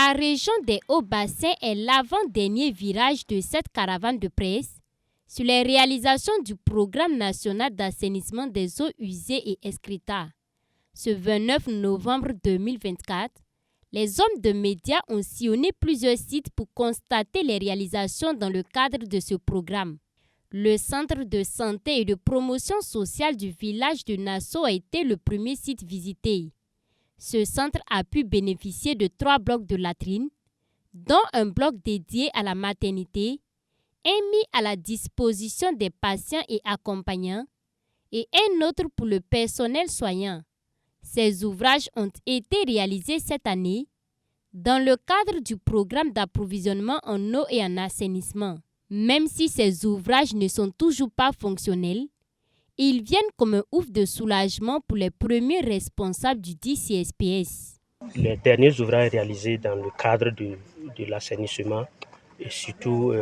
La région des Hauts-Bassins est l'avant-dernier virage de cette caravane de presse sur les réalisations du Programme national d'assainissement des eaux usées et excréta. Ce 29 novembre 2024, les hommes de médias ont sillonné plusieurs sites pour constater les réalisations dans le cadre de ce programme. Le centre de santé et de promotion sociale du village de Nasso a été le premier site visité. Ce centre a pu bénéficier de 3 blocs de latrines, dont un bloc dédié à la maternité, un mis à la disposition des patients et accompagnants, et un autre pour le personnel soignant. Ces ouvrages ont été réalisés cette année dans le cadre du programme d'approvisionnement en eau et en assainissement. Même si ces ouvrages ne sont toujours pas fonctionnels, ils viennent comme un ouf de soulagement pour les premiers responsables du DCSPS. Les derniers ouvrages réalisés dans le cadre de l'assainissement et surtout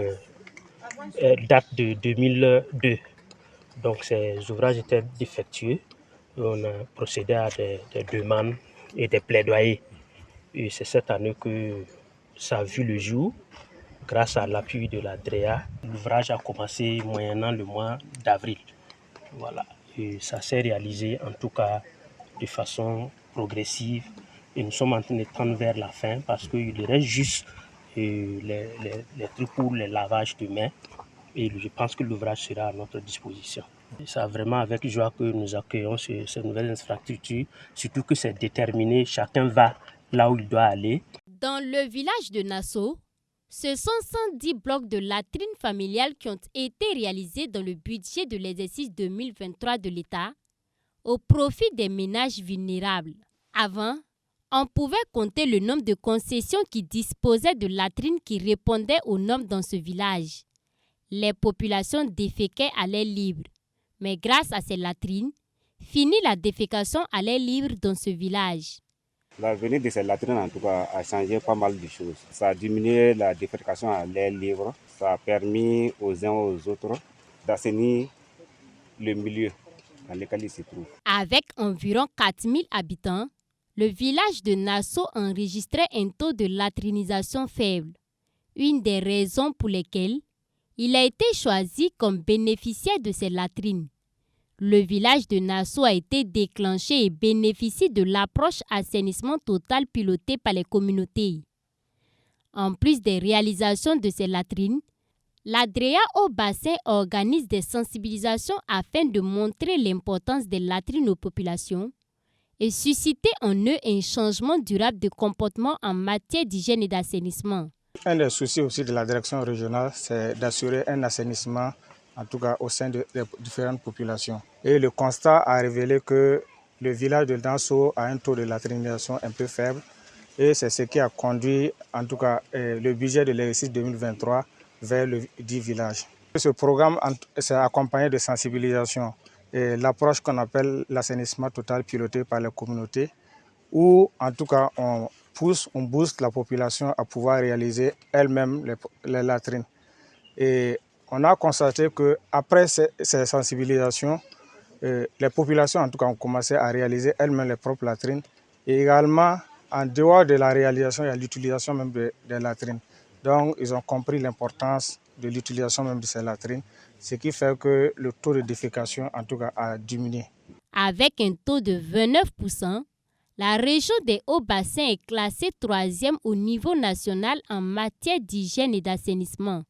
datent de 2002. Donc ces ouvrages étaient défectueux. On a procédé à des demandes et des plaidoyers. Et c'est cette année que ça a vu le jour. Grâce à l'appui de la DREA, l'ouvrage a commencé moyennant le mois d'avril. Voilà. Et ça s'est réalisé en tout cas de façon progressive. Et nous sommes en train de tendre vers la fin parce qu'il reste juste les trucs pour les lavages de mains. Et je pense que l'ouvrage sera à notre disposition. C'est vraiment avec joie que nous accueillons ces nouvelles infrastructures, surtout que c'est déterminé, chacun va là où il doit aller. Dans le village de Nasso, ce sont 110 blocs de latrines familiales qui ont été réalisés dans le budget de l'exercice 2023 de l'État au profit des ménages vulnérables. Avant, on pouvait compter le nombre de concessions qui disposaient de latrines qui répondaient aux normes dans ce village. Les populations déféquaient à l'air libre. Mais grâce à ces latrines, finit la défécation à l'air libre dans ce village. La venue de ces latrines, en tout cas, a changé pas mal de choses. Ça a diminué la défécation à l'air libre. Ça a permis aux uns et aux autres d'assainir le milieu dans lequel ils se trouvent. Avec environ 4000 habitants, le village de Nasso enregistrait un taux de latrinisation faible. Une des raisons pour lesquelles il a été choisi comme bénéficiaire de ces latrines. Le village de Nasso a été déclenché et bénéficie de l'approche assainissement total pilotée par les communautés. En plus des réalisations de ces latrines, la DREA Hauts-Bassins organise des sensibilisations afin de montrer l'importance des latrines aux populations et susciter en eux un changement durable de comportement en matière d'hygiène et d'assainissement. Un des soucis aussi de la direction régionale, c'est d'assurer un assainissement, en tout cas au sein des différentes populations. Et le constat a révélé que le village de Nasso a un taux de latrinisation un peu faible. Et c'est ce qui a conduit, en tout cas, le budget de l'exercice 2023 vers le dit village. Ce programme s'est accompagné de sensibilisation et l'approche qu'on appelle l'assainissement total piloté par les communautés, où en tout cas on booste la population à pouvoir réaliser elle-même les latrines. Et on a constaté qu'après ces sensibilisations, les populations en tout cas ont commencé à réaliser elles-mêmes les propres latrines. Et également, en dehors de la réalisation, il y a l'utilisation même des latrines. Donc, ils ont compris l'importance de l'utilisation même de ces latrines, ce qui fait que le taux de défécation en tout cas a diminué. Avec un taux de 29%, la région des Hauts-Bassins est classée 3e au niveau national en matière d'hygiène et d'assainissement.